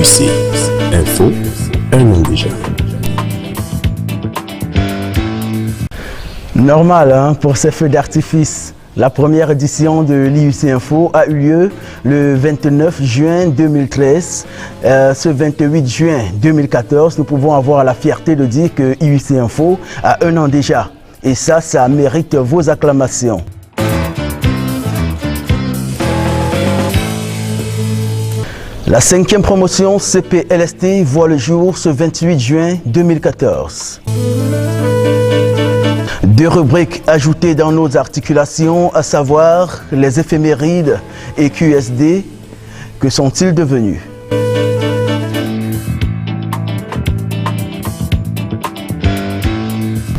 IUC Info, un an déjà. Normal pour ces feux d'artifice. La première édition de l'IUC Info a eu lieu le 29 juin 2013. Ce 28 juin 2014, nous pouvons avoir la fierté de dire que IUC Info a un an déjà. Et ça mérite vos acclamations. La 5e promotion CPLST voit le jour ce 28 juin 2014. 2 rubriques ajoutées dans nos articulations, à savoir les éphémérides et QSD. Que sont-ils devenus?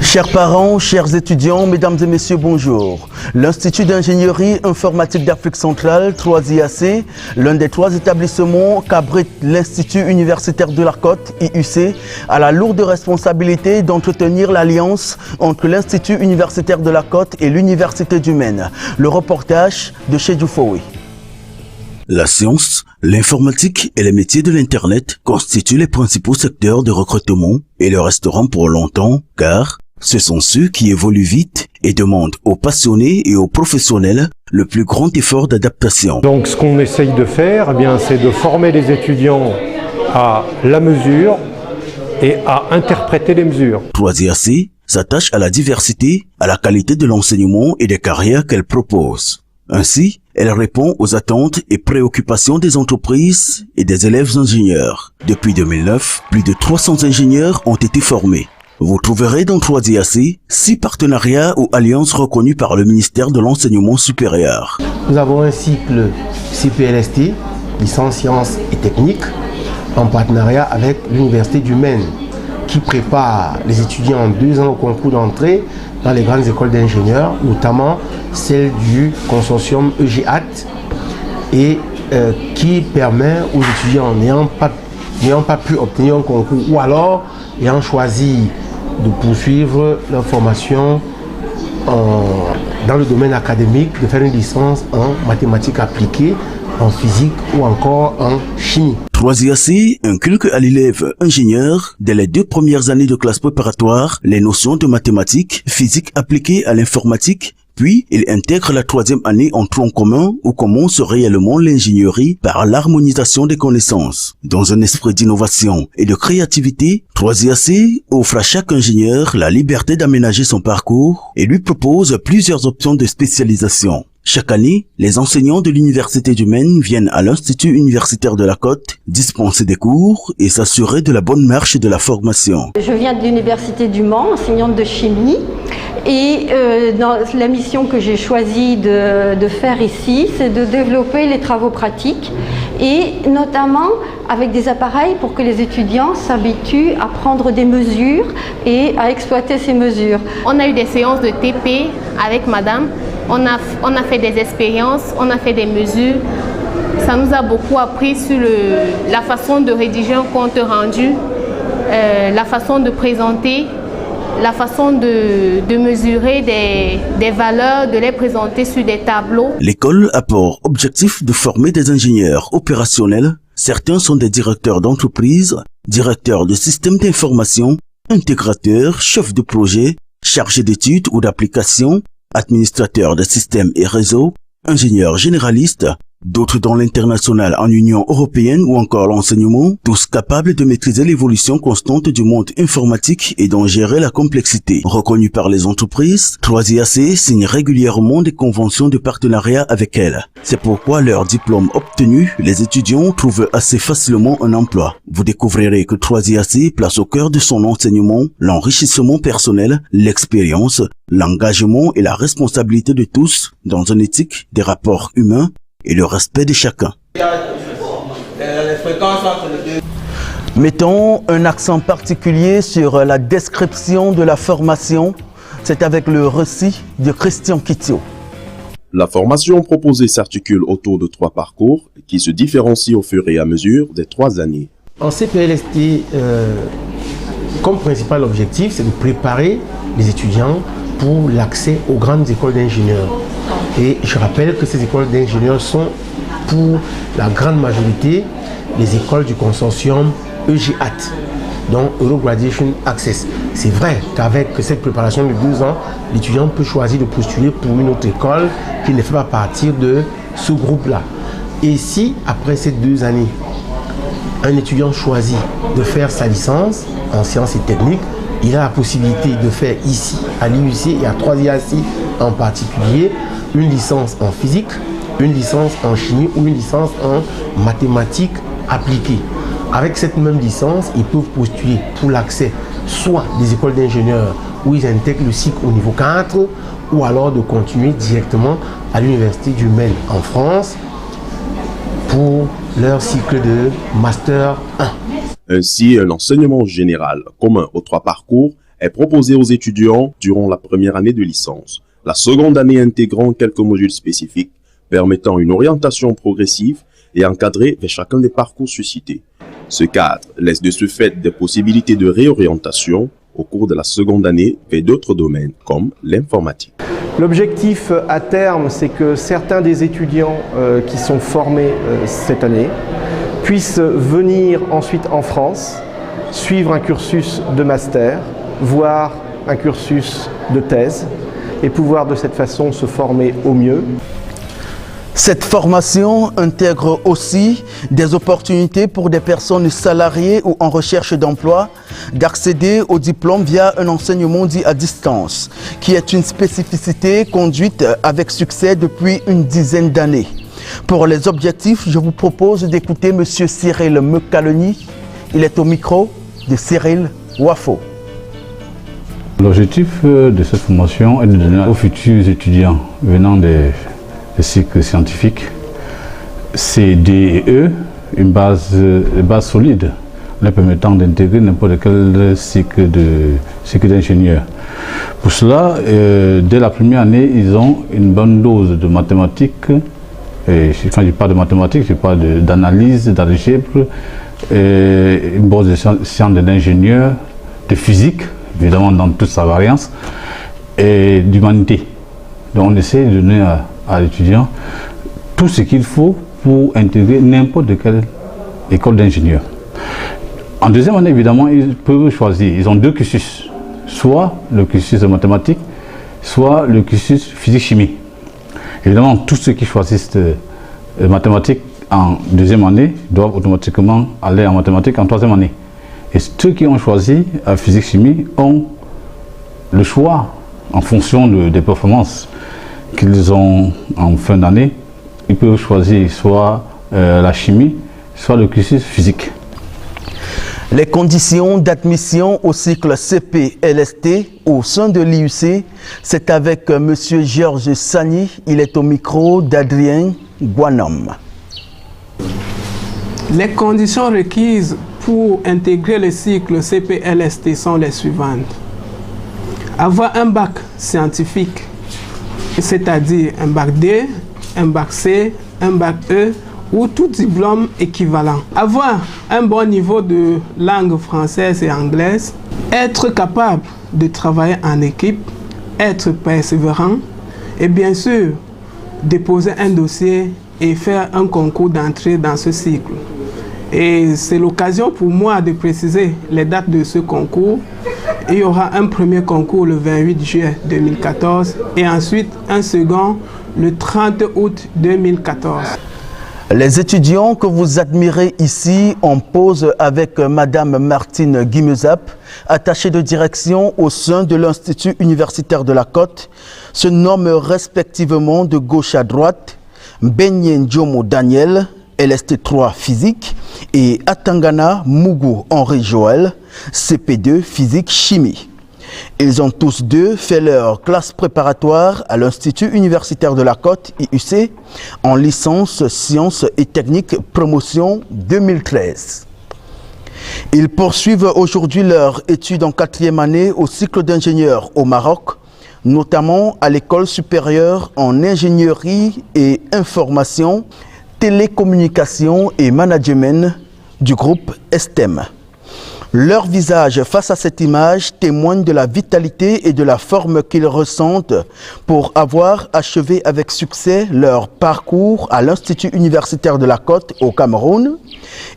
Chers parents, chers étudiants, mesdames et messieurs, bonjour. L'Institut d'ingénierie informatique d'Afrique centrale, 3IAC, l'un des 3 établissements qu'abrite l'Institut universitaire de la Côte, IUC, a la lourde responsabilité d'entretenir l'alliance entre l'Institut universitaire de la Côte et l'Université du Maine. Le reportage de Chedjou Fowe. La science, l'informatique et les métiers de l'Internet constituent les principaux secteurs de recrutement et le resteront pour longtemps car ce sont ceux qui évoluent vite et demandent aux passionnés et aux professionnels le plus grand effort d'adaptation. Donc ce qu'on essaye de faire, c'est de former les étudiants à la mesure et à interpréter les mesures. 3IAC s'attache à la diversité, à la qualité de l'enseignement et des carrières qu'elle propose. Ainsi, elle répond aux attentes et préoccupations des entreprises et des élèves ingénieurs. Depuis 2009, plus de 300 ingénieurs ont été formés. Vous trouverez dans 3IAC 6 partenariats ou alliances reconnues par le ministère de l'Enseignement supérieur. Nous avons un cycle CPLST, licence sciences et techniques, en partenariat avec l'Université du Maine, qui prépare les étudiants en 2 ans au concours d'entrée dans les grandes écoles d'ingénieurs, notamment celle du consortium EGAT, et qui permet aux étudiants n'ayant pas pu obtenir un concours ou alors ayant choisi de poursuivre leur formation dans le domaine académique, de faire une licence en mathématiques appliquées, en physique ou encore en chimie. 3IAC inculque à l'élève ingénieur, dès les 2 premières années de classe préparatoire, les notions de mathématiques, physique appliquée à l'informatique, puis il intègre la 3e année en tronc commun où commence réellement l'ingénierie par l'harmonisation des connaissances. Dans un esprit d'innovation et de créativité, 3IAC offre à chaque ingénieur la liberté d'aménager son parcours et lui propose plusieurs options de spécialisation. Chaque année, les enseignants de l'Université du Maine viennent à l'Institut universitaire de la Côte dispenser des cours et s'assurer de la bonne marche de la formation. Je viens de l'Université du Mans, enseignante de chimie. Et dans la mission que j'ai choisi de faire ici, c'est de développer les travaux pratiques et notamment avec des appareils pour que les étudiants s'habituent à prendre des mesures et à exploiter ces mesures. On a eu des séances de TP avec madame, on a fait des expériences, on a fait des mesures. Ça nous a beaucoup appris sur la façon de rédiger un compte rendu, la façon de présenter, la façon de mesurer des valeurs, de les présenter sur des tableaux. L'école a pour objectif de former des ingénieurs opérationnels. Certains sont des directeurs d'entreprise, directeurs de systèmes d'information, intégrateurs, chefs de projet, chargés d'études ou d'applications, administrateurs de systèmes et réseaux, ingénieurs généralistes, d'autres dans l'international en Union européenne ou encore l'enseignement, tous capables de maîtriser l'évolution constante du monde informatique et d'en gérer la complexité. Reconnus par les entreprises, 3IAC signe régulièrement des conventions de partenariat avec elles. C'est pourquoi leur diplôme obtenu, les étudiants trouvent assez facilement un emploi. Vous découvrirez que 3IAC place au cœur de son enseignement l'enrichissement personnel, l'expérience, l'engagement et la responsabilité de tous dans une éthique des rapports humains et le respect de chacun. Mettons un accent particulier sur la description de la formation. C'est avec le récit de Christian Kitio. La formation proposée s'articule autour de 3 parcours qui se différencient au fur et à mesure des 3 années. En CPLST, comme principal objectif, c'est de préparer les étudiants pour l'accès aux grandes écoles d'ingénieurs. Et je rappelle que ces écoles d'ingénieurs sont pour la grande majorité les écoles du consortium EGAT, donc Eurograduation Access. C'est vrai qu'avec cette préparation de 2 ans, l'étudiant peut choisir de postuler pour une autre école qui ne fait pas partie de ce groupe-là. Et si, après ces 2 années, un étudiant choisit de faire sa licence en sciences et techniques, il a la possibilité de faire ici, à l'IUC et à 3IAC en particulier, une licence en physique, une licence en chimie ou une licence en mathématiques appliquées. Avec cette même licence, ils peuvent postuler pour l'accès soit des écoles d'ingénieurs où ils intègrent le cycle au niveau 4 ou alors de continuer directement à l'université du Maine en France pour leur cycle de Master 1. Ainsi, un enseignement général commun aux 3 parcours est proposé aux étudiants durant la première année de licence, la seconde année intégrant quelques modules spécifiques permettant une orientation progressive et encadrée vers chacun des parcours suscités. Ce cadre laisse de ce fait des possibilités de réorientation au cours de la seconde année vers d'autres domaines comme l'informatique. L'objectif à terme, c'est que certains des étudiants qui sont formés cette année puissent venir ensuite en France, suivre un cursus de master, voire un cursus de thèse, et pouvoir de cette façon se former au mieux. Cette formation intègre aussi des opportunités pour des personnes salariées ou en recherche d'emploi d'accéder au diplôme via un enseignement dit à distance, qui est une spécificité conduite avec succès depuis une dizaine d'années. Pour les objectifs, je vous propose d'écouter M. Cyril Mekaloni. Il est au micro de Cyril Wafo. L'objectif de cette formation est de donner aux futurs étudiants venant des cycles scientifiques, C, D et E, une base solide leur permettant d'intégrer n'importe quel cycle d'ingénieur. Pour cela, dès la première année, ils ont une bonne dose de mathématiques. Et quand je parle de mathématiques, je parle d'analyse, d'algèbre, une base de sciences de l'ingénieur, de physique, évidemment dans toute sa variance, et d'humanité. Donc on essaie de donner à l'étudiant tout ce qu'il faut pour intégrer n'importe quelle école d'ingénieur. En deuxième année, évidemment, ils peuvent choisir. Ils ont 2 cursus, soit le cursus de mathématiques, soit le cursus physique-chimie. Évidemment, tous ceux qui choisissent mathématiques en deuxième année doivent automatiquement aller en mathématiques en troisième année. Et ceux qui ont choisi physique-chimie ont le choix en fonction des performances qu'ils ont en fin d'année. Ils peuvent choisir soit la chimie, soit le cursus physique. Les conditions d'admission au cycle CP-LST au sein de l'IUC, c'est avec M. Georges Sani. Il est au micro d'Adrien Guanom. Les conditions requises pour intégrer le cycle CP-LST sont les suivantes. Avoir un bac scientifique, c'est-à-dire un bac D, un bac C, un bac E ou tout diplôme équivalent. Avoir un bon niveau de langue française et anglaise, être capable de travailler en équipe, être persévérant et bien sûr déposer un dossier et faire un concours d'entrée dans ce cycle. Et c'est l'occasion pour moi de préciser les dates de ce concours. Il y aura un premier concours le 28 juillet 2014 et ensuite un second le 30 août 2014. Les étudiants que vous admirez ici en pause avec Madame Martine Guimezap, attachée de direction au sein de l'Institut universitaire de la Côte, se nomment respectivement de gauche à droite Benye Ndjomo Daniel, LST3 physique, et Atangana Mougou Henri Joël, CP2 physique chimie. Ils ont tous deux fait leur classe préparatoire à l'Institut universitaire de la Côte, IUC, en licence sciences et techniques promotion 2013. Ils poursuivent aujourd'hui leur étude en 4e année au cycle d'ingénieur au Maroc, notamment à l'école supérieure en ingénierie et information, télécommunication et management du groupe STEM. Leur visage face à cette image témoigne de la vitalité et de la forme qu'ils ressentent pour avoir achevé avec succès leur parcours à l'Institut universitaire de la Côte au Cameroun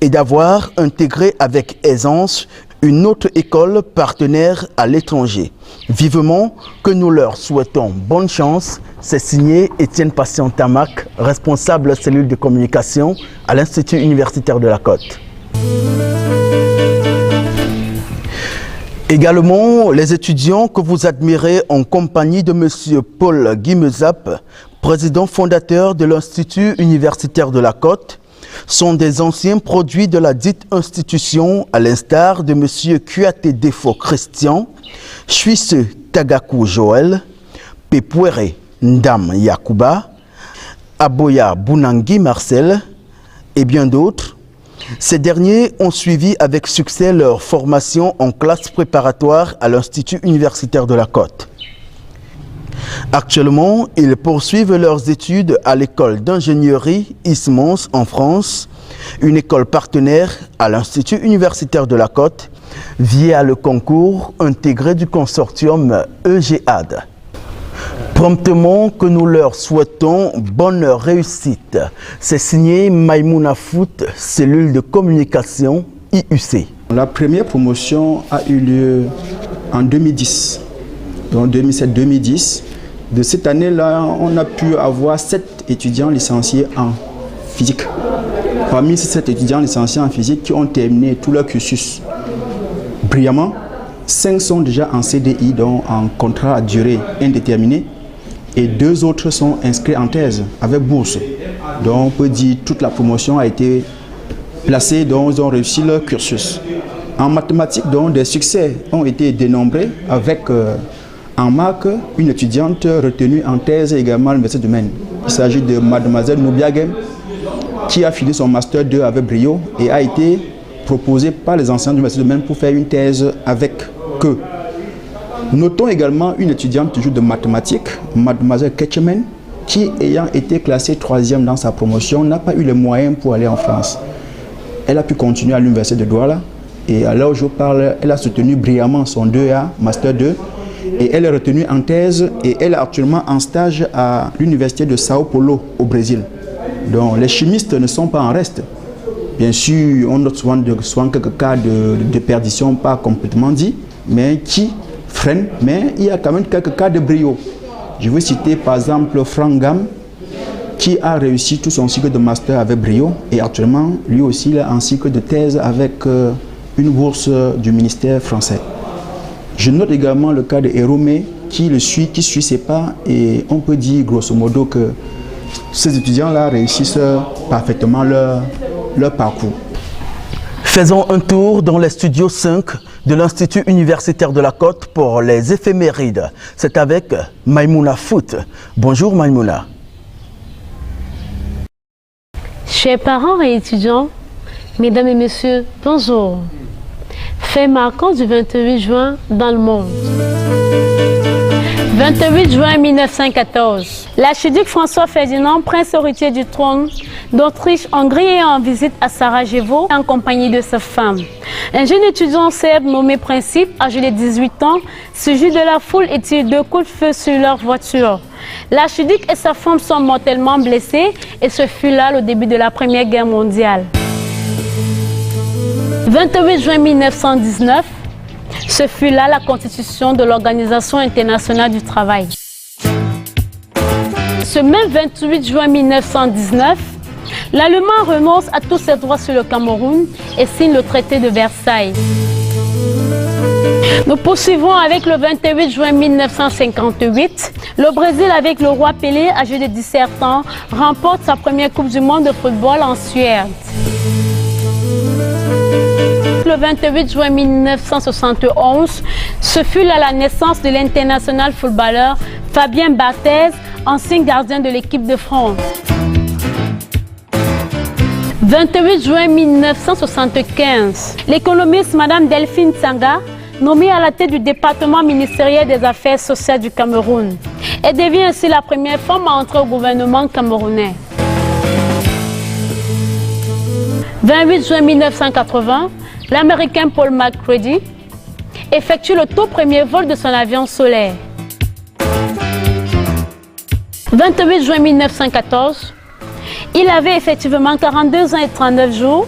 et d'avoir intégré avec aisance une autre école partenaire à l'étranger. Vivement que nous leur souhaitons bonne chance. C'est signé Étienne Patient Tamac, responsable cellule de communication à l'Institut universitaire de la Côte. Également, les étudiants que vous admirez en compagnie de M. Paul Guimezap, président fondateur de l'Institut universitaire de la Côte, sont des anciens produits de la dite institution, à l'instar de M. Kuate Defo Christian, Suisse Tagaku Joël, Pepouere Ndam Yakuba, Aboya Bounangui Marcel et bien d'autres. Ces derniers ont suivi avec succès leur formation en classe préparatoire à l'Institut universitaire de la Côte. Actuellement, ils poursuivent leurs études à l'école d'ingénierie Ismons en France, une école partenaire à l'Institut universitaire de la Côte, via le concours intégré du consortium EGAD. Promptement que nous leur souhaitons bonne réussite. C'est signé Maïmouna Foot, cellule de communication IUC. La première promotion a eu lieu en 2010, donc 2007-2010. De cette année-là, on a pu avoir 7 étudiants licenciés en physique. Parmi ces 7 étudiants licenciés en physique qui ont terminé tout leur cursus brillamment, 5 sont déjà en CDI, donc en contrat à durée indéterminée, et 2 autres sont inscrits en thèse avec bourse. Donc on peut dire que toute la promotion a été placée, donc ils ont réussi leur cursus. En mathématiques, donc, des succès ont été dénombrés avec en marque une étudiante retenue en thèse également à l'Université du Maine. Il s'agit de mademoiselle Noubiagem qui a fini son master 2 avec brio et a été proposée par les enseignants de l'Université du Maine pour faire une thèse avec eux. Notons également une étudiante toujours de mathématiques, mademoiselle Ketchemen, qui ayant été classée 3e dans sa promotion n'a pas eu les moyens pour aller en France. Elle a pu continuer à l'Université de Douala et à l'heure où je parle, elle a soutenu brillamment son 2A, master 2, et elle est retenue en thèse et elle est actuellement en stage à l'Université de Sao Paulo au Brésil. Donc les chimistes ne sont pas en reste. Bien sûr, on note souvent quelques cas de perdition, pas complètement dit, mais qui freinent, mais il y a quand même quelques cas de brio. Je veux citer par exemple Franck Gam, qui a réussi tout son cycle de master avec brio et actuellement, lui aussi, il a un cycle de thèse avec une bourse du ministère français. Je note également le cas de Héromé qui suit ses pas et on peut dire grosso modo que ces étudiants-là réussissent parfaitement leur parcours. Faisons un tour dans les studios 5 de l'Institut universitaire de la Côte pour les éphémérides. C'est avec Maïmouna Foot. Bonjour Maïmouna. Chers parents et étudiants, mesdames et messieurs, bonjour. Fait marquant du 28 juin dans le monde. 28 juin 1914, l'archiduc François-Ferdinand, prince héritier du trône d'Autriche-Hongrie, est en visite à Sarajevo en compagnie de sa femme. Un jeune étudiant serbe nommé Principe, âgé de 18 ans, surgit de la foule et tire 2 coups de feu sur leur voiture. L'archiduc et sa femme sont mortellement blessés et ce fut là le début de la Première Guerre mondiale. 28 juin 1919, ce fut là la constitution de l'Organisation internationale du travail. Ce même 28 juin 1919, l'Allemand renonce à tous ses droits sur le Cameroun et signe le traité de Versailles. Nous poursuivons avec le 28 juin 1958. Le Brésil, avec le roi Pelé, âgé de 17 ans, remporte sa première Coupe du monde de football en Suède. Le 28 juin 1971, ce fut là la naissance de l'international footballeur Fabien Barthez, ancien gardien de l'équipe de France. 28 juin 1975, l'économiste Madame Delphine Tsanga, nommée à la tête du département ministériel des Affaires sociales du Cameroun. Elle devient ainsi la première femme à entrer au gouvernement camerounais. 28 juin 1980, l'Américain Paul McCready effectue le tout premier vol de son avion solaire. 28 juin 1914, il avait effectivement 42 ans et 39 jours.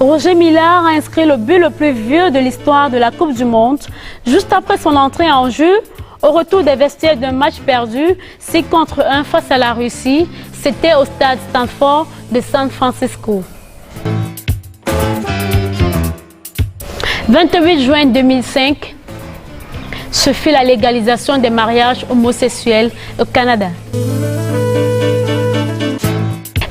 Roger Milla a inscrit le but le plus vieux de l'histoire de la Coupe du Monde, juste après son entrée en jeu, au retour des vestiaires d'un match perdu, 6-1 face à la Russie. C'était au stade Stanford de San Francisco. 28 juin 2005, ce fut la légalisation des mariages homosexuels au Canada.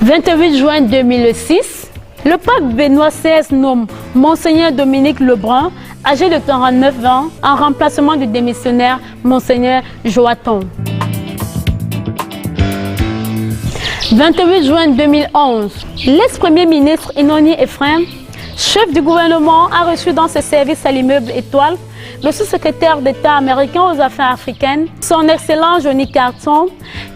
28 juin 2006, le pape Benoît XVI nomme Monseigneur Dominique Lebrun, âgé de 49 ans, en remplacement du démissionnaire Monseigneur Joaton. 28 juin 2011, l'ex-premier ministre Inoni Ephraim, chef du gouvernement, a reçu dans ses services à l'immeuble Étoile le sous-secrétaire d'État américain aux affaires africaines, son excellent Johnny Carson,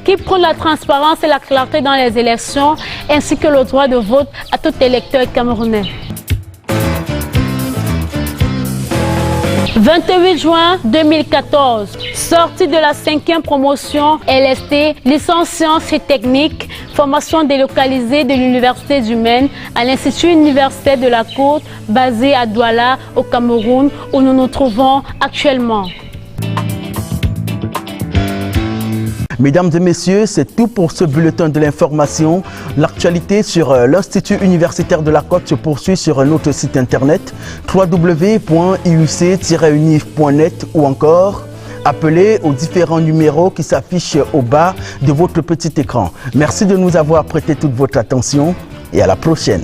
qui prône la transparence et la clarté dans les élections, ainsi que le droit de vote à tout électeur camerounais. 28 juin 2014, sortie de la 5e promotion LST, licence sciences et techniques, formation délocalisée de l'Université du Maine à l'Institut universitaire de la Côte, basé à Douala, au Cameroun, où nous nous trouvons actuellement. Mesdames et messieurs, c'est tout pour ce bulletin de l'information. L'actualité sur l'Institut universitaire de la Côte se poursuit sur notre site internet www.iuc-unif.net ou encore appelez aux différents numéros qui s'affichent au bas de votre petit écran. Merci de nous avoir prêté toute votre attention et à la prochaine.